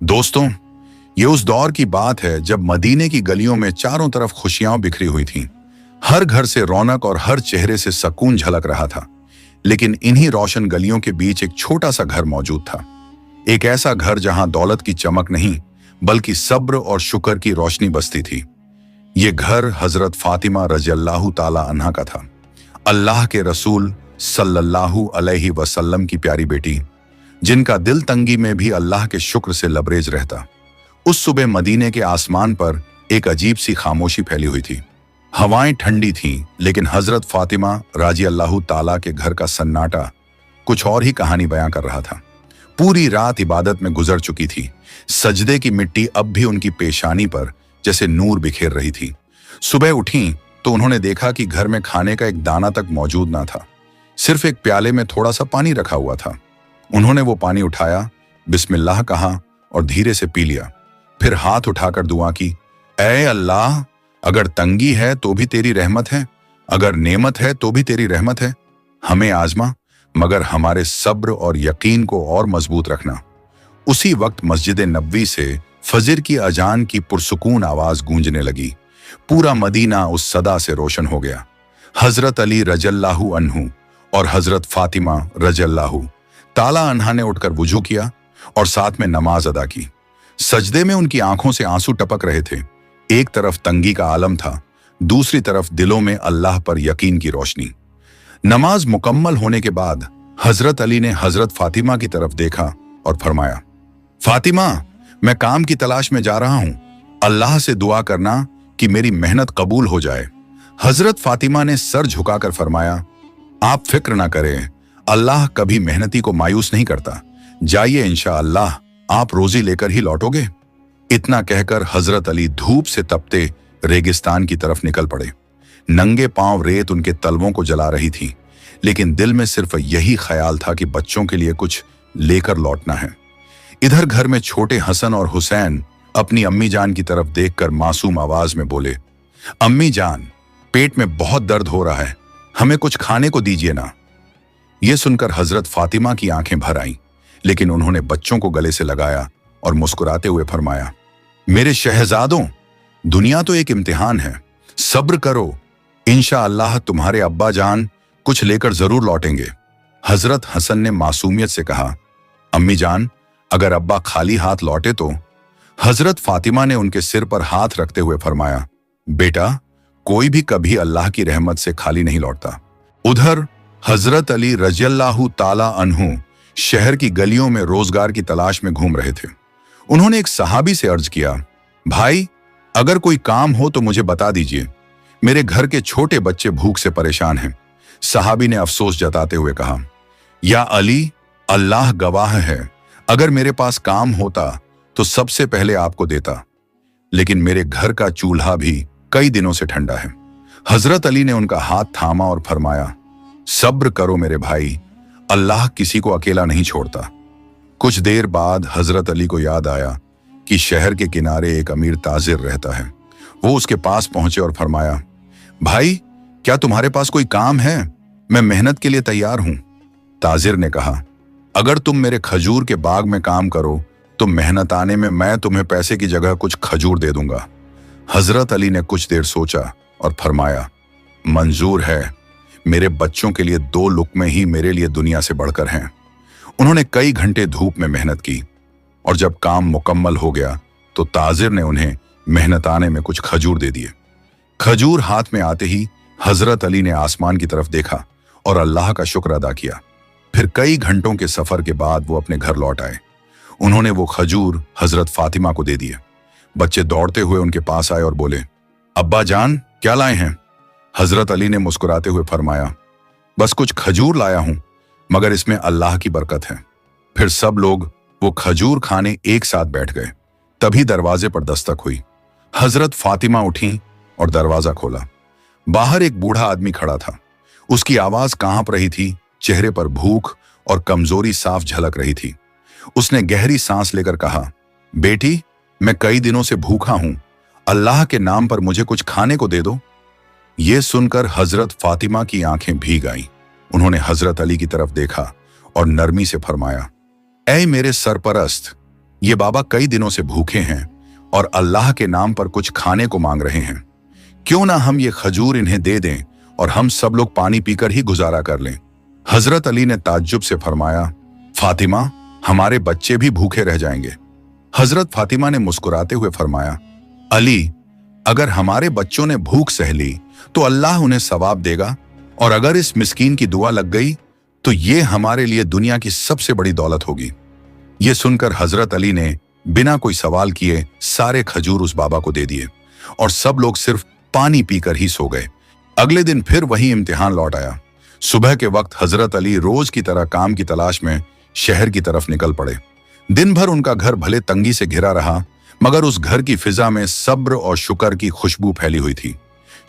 दोस्तों, ये उस दौर की बात है जब मदीने की गलियों में चारों तरफ खुशियां बिखरी हुई थीं। हर घर से रौनक और हर चेहरे से सुकून झलक रहा था। लेकिन इन्हीं रोशन गलियों के बीच एक छोटा सा घर मौजूद था। एक ऐसा घर जहां दौलत की चमक नहीं बल्कि सब्र और शुक्र की रोशनी बसती थी। ये घर हजरत फातिमा रज़ियल्लाहु ताला अन्हा का था, अल्लाह के रसूल सल्लल्लाहु अलैहि वसल्लम की प्यारी बेटी, जिनका दिल तंगी में भी अल्लाह के शुक्र से लबरेज रहता। उस सुबह मदीने के आसमान पर एक अजीब सी खामोशी फैली हुई थी। हवाएं ठंडी थीं, लेकिन हजरत फातिमा रज़ियल्लाहु ताला के घर का सन्नाटा कुछ और ही कहानी बयां कर रहा था। पूरी रात इबादत में गुजर चुकी थी। सजदे की मिट्टी अब भी उनकी पेशानी पर जैसे नूर बिखेर रही थी। सुबह उठी तो उन्होंने देखा कि घर में खाने का एक दाना तक मौजूद ना था। सिर्फ एक प्याले में थोड़ा सा पानी रखा हुआ था। उन्होंने वो पानी उठाया, बिस्मिल्लाह कहा और धीरे से पी लिया। फिर हाथ उठाकर दुआ की, ऐ अल्लाह, अगर तंगी है तो भी तेरी रहमत है, अगर नेमत है तो भी तेरी रहमत है। हमें आजमा, मगर हमारे सब्र और यकीन को और मजबूत रखना। उसी वक्त मस्जिद नबवी से फजर की अजान की पुरसुकून आवाज गूंजने लगी। पूरा मदीना उस सदा से रोशन हो गया। हजरत अली रज़ियल्लाहु अन्हु और हजरत फातिमा रज़ियल्लाहु ताला अन्हा ने उठकर वुजू किया और साथ में नमाज अदा की। सजदे में उनकी आंखों से आंसू टपक रहे थे। एक तरफ तंगी का आलम था, दूसरी तरफ दिलों में अल्लाह पर यकीन की रोशनी। नमाज मुकम्मल होने के बाद हजरत अली ने हजरत फातिमा की तरफ देखा और फरमाया, फातिमा, मैं काम की तलाश में जा रहा हूं, अल्लाह से दुआ करना कि मेरी मेहनत कबूल हो जाए। हजरत फातिमा ने सर झुकाकर फरमाया, आप फिक्र ना करें, अल्लाह कभी मेहनती को मायूस नहीं करता। जाइए, इंशाअल्लाह आप रोजी लेकर ही लौटोगे। इतना कहकर हजरत अली धूप से तपते रेगिस्तान की तरफ निकल पड़े। नंगे पांव रेत उनके तलवों को जला रही थी, लेकिन दिल में सिर्फ यही ख्याल था कि बच्चों के लिए कुछ लेकर लौटना है। इधर घर में छोटे हसन और हुसैन अपनी अम्मी जान की तरफ देखकर मासूम आवाज में बोले, अम्मी जान, पेट में बहुत दर्द हो रहा है, हमें कुछ खाने को दीजिए ना। यह सुनकर हजरत फातिमा की आंखें भर आईं, लेकिन उन्होंने बच्चों को गले से लगाया और मुस्कुराते हुए फरमाया, मेरे शहजादों, दुनिया तो एक इम्तिहान है, सब्र करो, इंशाअल्लाह तुम्हारे अब्बा जान कुछ लेकर जरूर लौटेंगे। हजरत हसन ने मासूमियत से कहा, अम्मी जान, अगर अब्बा खाली हाथ लौटे तो? हजरत फातिमा ने उनके सिर पर हाथ रखते हुए फरमाया, बेटा, कोई भी कभी अल्लाह की रहमत से खाली नहीं लौटता। उधर हजरत अली रज़ियल्लाहु ताला अन्हु शहर की गलियों में रोजगार की तलाश में घूम रहे थे। उन्होंने एक सहाबी से अर्ज किया, भाई, अगर कोई काम हो तो मुझे बता दीजिए, मेरे घर के छोटे बच्चे भूख से परेशान हैं। सहाबी ने अफसोस जताते हुए कहा, या अली, अल्लाह गवाह है, अगर मेरे पास काम होता तो सबसे पहले आपको देता, लेकिन मेरे घर का चूल्हा भी कई दिनों से ठंडा है। हजरत अली ने उनका हाथ थामा और फरमाया, सब्र करो मेरे भाई, अल्लाह किसी को अकेला नहीं छोड़ता। कुछ देर बाद हजरत अली को याद आया कि शहर के किनारे एक अमीर ताजिर रहता है। वो उसके पास पहुंचे और फरमाया, भाई, क्या तुम्हारे पास कोई काम है? मैं मेहनत के लिए तैयार हूं। ताजिर ने कहा, अगर तुम मेरे खजूर के बाग में काम करो तो मेहनत आने में मैं तुम्हें पैसे की जगह कुछ खजूर दे दूंगा। हजरत अली ने कुछ देर सोचा और फरमाया, मंजूर है, मेरे बच्चों के लिए 2 लुक़्मे ही मेरे लिए दुनिया से बढ़कर हैं। उन्होंने कई घंटे धूप में मेहनत की और जब काम मुकम्मल हो गया तो ताजिर ने उन्हें मेहनत आने में कुछ खजूर दे दिए। खजूर हाथ में आते ही हजरत अली ने आसमान की तरफ देखा और अल्लाह का शुक्र अदा किया। फिर कई घंटों के सफर के बाद वो अपने घर लौट आए। उन्होंने वो खजूर हजरत फातिमा को दे दिए। बच्चे दौड़ते हुए उनके पास आए और बोले, अब्बा जान, क्या लाए हैं? हजरत अली ने मुस्कुराते हुए फरमाया, बस कुछ खजूर लाया हूं, मगर इसमें अल्लाह की बरकत है। फिर सब लोग वो खजूर खाने एक साथ बैठ गए। तभी दरवाजे पर दस्तक हुई। हजरत फातिमा उठी और दरवाजा खोला। बाहर एक बूढ़ा आदमी खड़ा था। उसकी आवाज कांप रही थी, चेहरे पर भूख और कमजोरी साफ झलक रही थी। उसने गहरी सांस लेकर कहा, बेटी, मैं कई दिनों से भूखा हूं, अल्लाह के नाम पर मुझे कुछ खाने को दे दो। ये सुनकर हजरत फातिमा की आंखें भीग आईं। उन्होंने हजरत अली की तरफ देखा और नरमी से फरमाया, ऐ मेरे सरपरस्त, ये बाबा कई दिनों से भूखे हैं और अल्लाह के नाम पर कुछ खाने को मांग रहे हैं। क्यों ना हम ये खजूर इन्हें दे दें और हम सब लोग पानी पीकर ही गुजारा कर लें। हजरत अली ने ताज्जुब से फरमाया, फातिमा, हमारे बच्चे भी भूखे रह जाएंगे। हजरत फातिमा ने मुस्कुराते हुए फरमाया, अली, अगर हमारे बच्चों ने भूख सह ली तो अल्लाह उन्हें सवाब देगा, और अगर इस मिस्कीन की दुआ लग गई तो ये हमारे लिए दुनिया की सबसे बड़ी दौलत होगी। ये सुनकर हजरत अली ने बिना कोई सवाल किए सारे खजूर उस बाबा को दे दिए और सब लोग सिर्फ पानी पीकर ही सो गए। अगले दिन फिर वही इम्तिहान लौट आया। सुबह के वक्त हजरत अली रोज की तरह काम की तलाश में शहर की तरफ निकल पड़े। दिन भर उनका घर भले तंगी से घिरा रहा, मगर उस घर की फिजा में सब्र और शुक्र की खुशबू फैली हुई थी।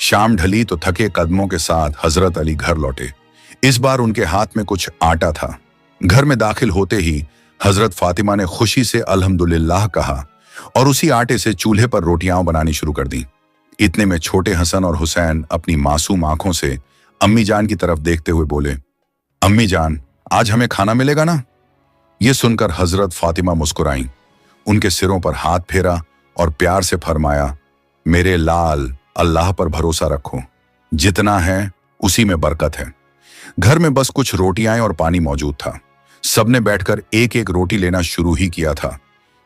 शाम ढली तो थके कदमों के साथ हजरत अली घर लौटे। इस बार उनके हाथ में कुछ आटा था। घर में दाखिल होते ही हजरत फातिमा ने खुशी से अल्हम्दुलिल्लाह कहा और उसी आटे से चूल्हे पर रोटियां बनानी शुरू कर दी। इतने में छोटे हसन और हुसैन अपनी मासूम आंखों से अम्मी जान की तरफ देखते हुए बोले, अम्मी जान, आज हमें खाना मिलेगा ना? ये सुनकर हजरत फातिमा मुस्कुराईं, उनके सिरों पर हाथ फेरा और प्यार से फरमाया, मेरे लाल, अल्लाह पर भरोसा रखो, जितना है उसी में बरकत है। घर में बस कुछ रोटियां और पानी मौजूद था। सबने बैठकर एक एक रोटी लेना शुरू ही किया था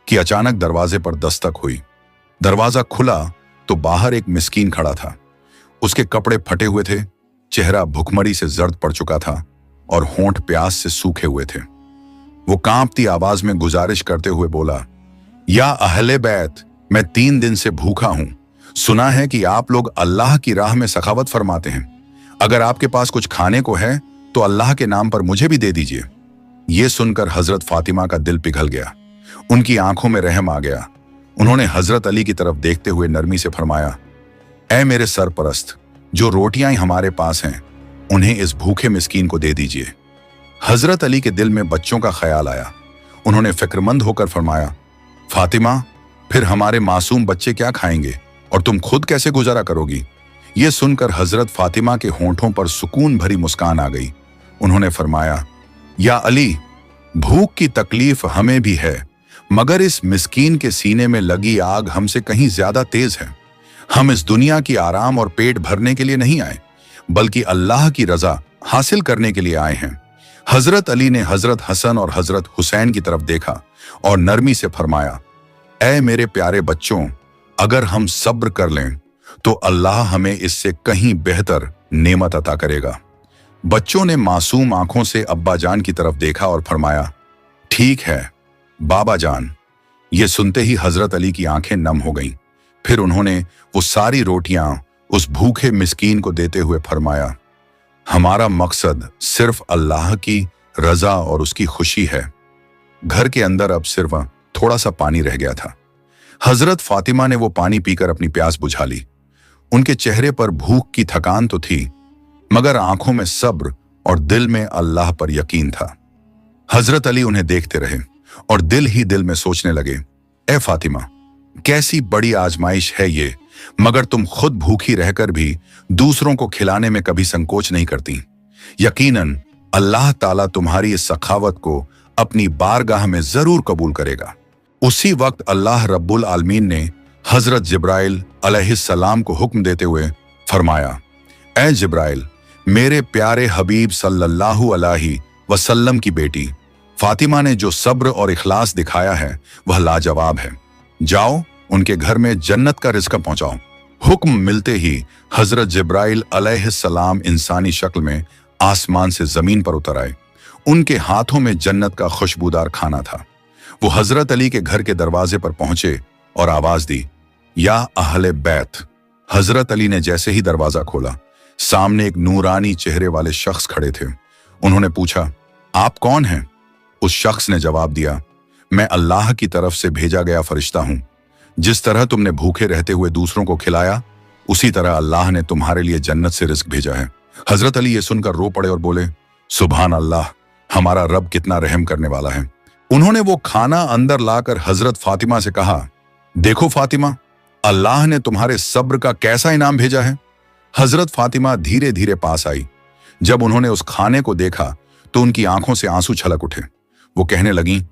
कि अचानक दरवाजे पर दस्तक हुई। दरवाजा खुला तो बाहर एक मिस्कीन खड़ा था। उसके कपड़े फटे हुए थे, चेहरा भुखमरी से जर्द पड़ चुका था और होंठ प्यास से सूखे हुए थे। वो कांपती आवाज में गुजारिश करते हुए बोला, या अहले बैत, मैं 3 दिन से भूखा हूं। सुना है कि आप लोग अल्लाह की राह में सखावत फरमाते हैं। अगर आपके पास कुछ खाने को है तो अल्लाह के नाम पर मुझे भी दे दीजिए। ये सुनकर हजरत फातिमा का दिल पिघल गया, उनकी आंखों में रहम आ गया। उन्होंने हजरत अली की तरफ देखते हुए नरमी से फरमाया, ऐ मेरे सरपरस्त, जो रोटियां हमारे पास हैं उन्हें इस भूखे मिस्कीन को दे दीजिए। हजरत अली के दिल में बच्चों का ख्याल आया। उन्होंने फिक्रमंद होकर फरमाया, फातिमा, फिर हमारे मासूम बच्चे क्या खाएंगे और तुम खुद कैसे गुजारा करोगी? ये सुनकर हजरत फातिमा के होंठों पर सुकून भरी मुस्कान आ गई। उन्होंने फरमाया, या अली, भूख की तकलीफ हमें भी है, मगर इस मिस्कीन के सीने में लगी आग हमसे कहीं ज्यादा तेज है। हम इस दुनिया की आराम और पेट भरने के लिए नहीं आए, बल्कि अल्लाह की रजा हासिल करने के लिए आए हैं। हजरत अली ने हजरत हसन और हजरत हुसैन की तरफ देखा और नरमी से फरमाया, ऐ मेरे प्यारे बच्चों, अगर हम सब्र कर लें तो अल्लाह हमें इससे कहीं बेहतर नेमत अता करेगा। बच्चों ने मासूम आंखों से अब्बा जान की तरफ देखा और फरमाया, ठीक है बाबा जान। ये सुनते ही हजरत अली की आंखें नम हो गईं। फिर उन्होंने वो सारी रोटियां उस भूखे मिस्कीन को देते हुए फरमाया, हमारा मकसद सिर्फ अल्लाह की रजा और उसकी खुशी है। घर के अंदर अब सिर्फ थोड़ा सा पानी रह गया था। हजरत फातिमा ने वो पानी पीकर अपनी प्यास बुझा ली। उनके चेहरे पर भूख की थकान तो थी, मगर आंखों में सब्र और दिल में अल्लाह पर यकीन था। हजरत अली उन्हें देखते रहे और दिल ही दिल में सोचने लगे, ए फातिमा, कैसी बड़ी आजमाइश है ये, मगर तुम खुद भूखी रहकर भी दूसरों को खिलाने में कभी संकोच नहीं करती। यकीनन अल्लाह ताला तुम्हारी इस सखावत को अपनी बारगाह में जरूर कबूल करेगा। उसी वक्त अल्लाह रब्बुल आलमीन ने हजरत जिब्राइल अलैहिस्सलाम को हुक्म देते हुए फरमाया, ए जिब्राइल, मेरे प्यारे हबीब सल्लल्लाहु अलैहि वसल्लम की बेटी फातिमा ने जो सब्र और इखलास दिखाया है वह लाजवाब है। जाओ उनके घर में जन्नत का रिज़्क पहुंचाओ। हुक्म मिलते ही हजरत जिब्राइल अलैहिस्सलाम इंसानी शक्ल में आसमान से जमीन पर उतर आए। उनके हाथों में जन्नत का खुशबूदार खाना था। वो हजरत अली के घर के दरवाजे पर पहुंचे और आवाज दी, या अहले बैत। हजरत अली ने जैसे ही दरवाजा खोला, सामने एक नूरानी चेहरे वाले शख्स खड़े थे। उन्होंने पूछा, आप कौन हैं? उस शख्स ने जवाब दिया, मैं अल्लाह की तरफ से भेजा गया फरिश्ता हूं। जिस तरह तुमने भूखे रहते हुए दूसरों को खिलाया, उसी तरह अल्लाह ने तुम्हारे लिए जन्नत से रिज़्क भेजा है। हजरत अली ये सुनकर रो पड़े और बोले, सुभान अल्लाह, हमारा रब कितना रहम करने वाला है। उन्होंने वो खाना अंदर लाकर हजरत फातिमा से कहा, देखो फातिमा, अल्लाह ने तुम्हारे सब्र का कैसा इनाम भेजा है। हजरत फातिमा धीरे धीरे पास आई। जब उन्होंने उस खाने को देखा तो उनकी आंखों से आंसू छलक उठे। वो कहने लगी,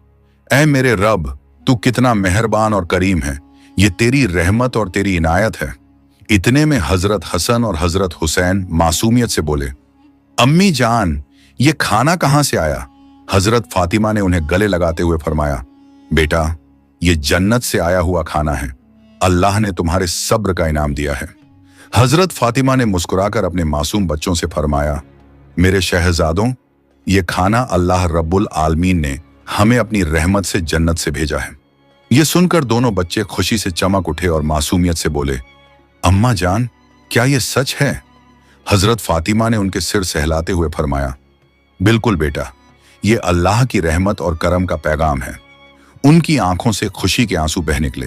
ऐ मेरे रब, तू कितना मेहरबान और करीम है, ये तेरी रहमत और तेरी इनायत है। इतने में हजरत हसन और हजरत हुसैन मासूमियत से बोले, अम्मी जान, ये खाना कहां से आया? हजरत फातिमा ने उन्हें गले लगाते हुए फरमाया, बेटा, ये जन्नत से आया हुआ खाना है। अल्लाह ने तुम्हारे सब्र का इनाम दिया है। हजरत फातिमा ने मुस्कुराकर अपने मासूम बच्चों से फरमाया, मेरे शहजादों, ये खाना अल्लाह रब्बुल आलमीन ने हमें अपनी रहमत से जन्नत से भेजा है। ये सुनकर दोनों बच्चे खुशी से चमक उठे और मासूमियत से बोले, अम्मा जान, क्या ये सच है? हजरत फातिमा ने उनके सिर सहलाते हुए फरमाया, बिल्कुल बेटा, ये अल्लाह की रहमत और करम का पैगाम है। उनकी आंखों से खुशी के आंसू बह निकले।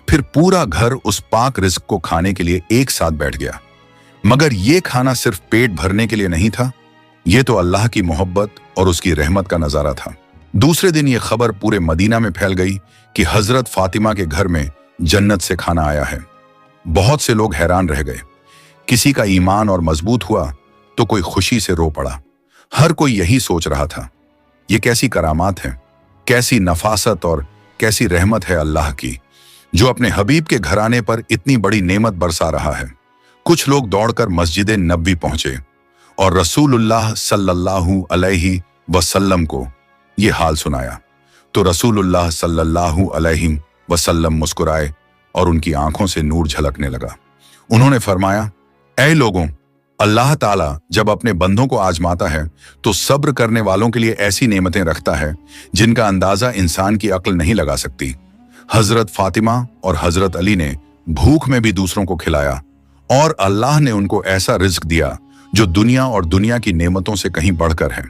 फिर पूरा घर उस पाक रिज़्क को खाने के लिए एक साथ बैठ गया। मगर ये खाना सिर्फ पेट भरने के लिए नहीं था, ये तो अल्लाह की मोहब्बत और उसकी रहमत का नजारा था। दूसरे दिन ये खबर पूरे मदीना में फैल गई कि हजरत फातिमा के घर में जन्नत से खाना आया है। बहुत से लोग हैरान रह गए। किसी का ईमान और मजबूत हुआ तो कोई खुशी से रो पड़ा। हर कोई यही सोच रहा था, ये कैसी करामात है, कैसी नफासत और कैसी रहमत है अल्लाह की, जो अपने हबीब के घराने पर इतनी बड़ी नेमत बरसा रहा है। कुछ लोग दौड़कर मस्जिद नबवी पहुंचे और रसूलुल्लाह सल्लल्लाहु अलैहि वसल्लम को ये हाल सुनाया तो रसूलुल्लाह सल्लल्लाहु अलैहि वसल्लम मुस्कुराए और उनकी आंखों से नूर झलकने लगा। उन्होंने फरमाया, ऐ लोगों, अल्लाह ताला जब अपने बंदों को आजमाता है तो सब्र करने वालों के लिए ऐसी नेमतें रखता है जिनका अंदाजा इंसान की अक्ल नहीं लगा सकती। हजरत फातिमा और हजरत अली ने भूख में भी दूसरों को खिलाया और अल्लाह ने उनको ऐसा रिज्क दिया जो दुनिया और दुनिया की नेमतों से कहीं बढ़कर है।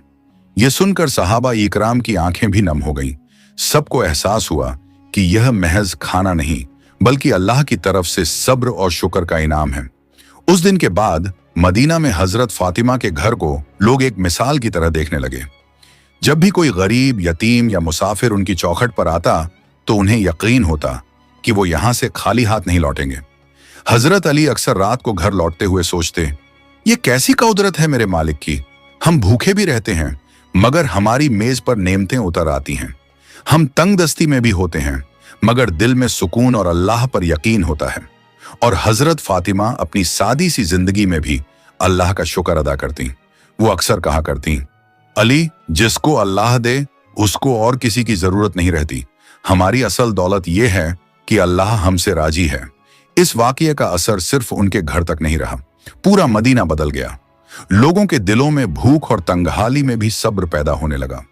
यह सुनकर सहाबा इकराम की आंखें भी नम हो गईं। सबको एहसास हुआ कि यह महज खाना नहीं बल्कि अल्लाह की तरफ से सब्र और शुक्र का इनाम है। उस दिन के बाद मदीना में हजरत फातिमा के घर को लोग एक मिसाल की तरह देखने लगे। जब भी कोई गरीब, यतीम या मुसाफिर उनकी चौखट पर आता तो उन्हें यकीन होता कि वो यहां से खाली हाथ नहीं लौटेंगे। हजरत अली अक्सर रात को घर लौटते हुए सोचते, ये कैसी कुदरत है मेरे मालिक की, हम भूखे भी रहते हैं मगर हमारी मेज पर नेमतें उतर आती हैं। हम तंग दस्ती में भी होते हैं मगर दिल में सुकून और अल्लाह पर यकीन होता है। और हजरत फातिमा अपनी सादी सी जिंदगी में भी अल्लाह का शुक्र अदा करती। वो अक्सर कहा करती, अली, जिसको अल्लाह दे उसको और किसी की जरूरत नहीं रहती। हमारी असल दौलत यह है कि अल्लाह हमसे राजी है। इस वाकये का असर सिर्फ उनके घर तक नहीं रहा, पूरा मदीना बदल गया। लोगों के दिलों में भूख और तंगहाली में भी सब्र पैदा होने लगा।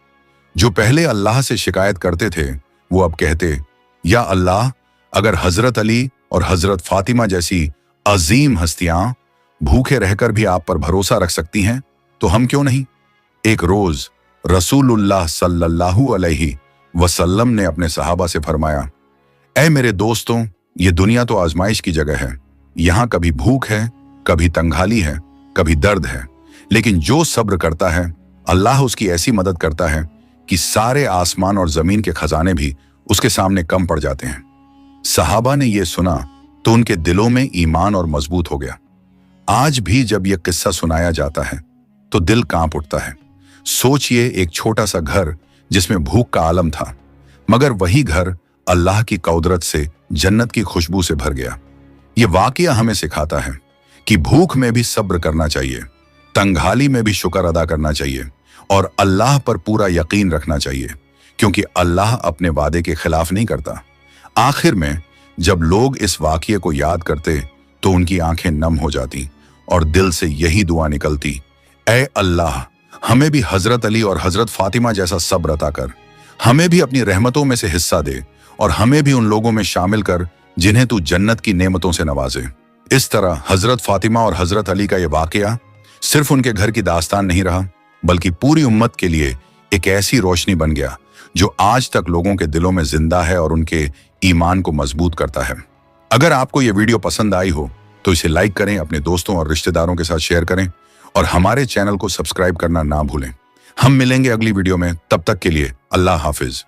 जो पहले अल्लाह से शिकायत करते थे वो अब कहते, या अल्लाह, अगर हजरत अली और हजरत फातिमा जैसी अजीम हस्तियां भूखे रहकर भी आप पर भरोसा रख सकती हैं तो हम क्यों नहीं। एक रोज रसूलुल्लाह सल्लल्लाहु अलैहि वसल्लम ने अपने सहाबा से फरमाया, ऐ मेरे दोस्तों, ये दुनिया तो आजमाइश की जगह है। यहां कभी भूख है, कभी तंगहाली है, कभी दर्द है, लेकिन जो सब्र करता है अल्लाह उसकी ऐसी मदद करता है कि सारे आसमान और जमीन के खजाने भी उसके सामने कम पड़ जाते हैं। सहाबा ने यह सुना तो उनके दिलों में ईमान और मजबूत हो गया। आज भी जब यह किस्सा सुनाया जाता है तो दिल कांप उठता है। सोचिए, एक छोटा सा घर जिसमें भूख का आलम था, मगर वही घर अल्लाह की कुदरत से जन्नत की खुशबू से भर गया। यह वाकया हमें सिखाता है कि भूख में भी सब्र करना चाहिए, तंगहाली में भी शुक्र अदा करना चाहिए और अल्लाह पर पूरा यकीन रखना चाहिए, क्योंकि अल्लाह अपने वादे के खिलाफ नहीं करता। आखिर में जब लोग इस वाकये को याद करते तो उनकी आंखें नम हो जाती और दिल से यही दुआ निकलती, ऐ अल्लाह, हमें भी हजरत अली और हजरत फातिमा जैसा सब्र अता कर, हमें भी अपनी रहमतों में से हिस्सा दे और हमें भी उन लोगों में शामिल कर जिन्हें तू जन्नत की नेमतों से नवाजे। इस तरह हजरत फातिमा और हजरत अली का यह वाकया सिर्फ उनके घर की दास्तान नहीं रहा, बल्कि पूरी उम्मत के लिए एक ऐसी रोशनी बन गया जो आज तक लोगों के दिलों में जिंदा है और उनके ईमान को मजबूत करता है। अगर आपको यह वीडियो पसंद आई हो तो इसे लाइक करें, अपने दोस्तों और रिश्तेदारों के साथ शेयर करें और हमारे चैनल को सब्सक्राइब करना ना भूलें। हम मिलेंगे अगली वीडियो में, तब तक के लिए अल्लाह हाफिज।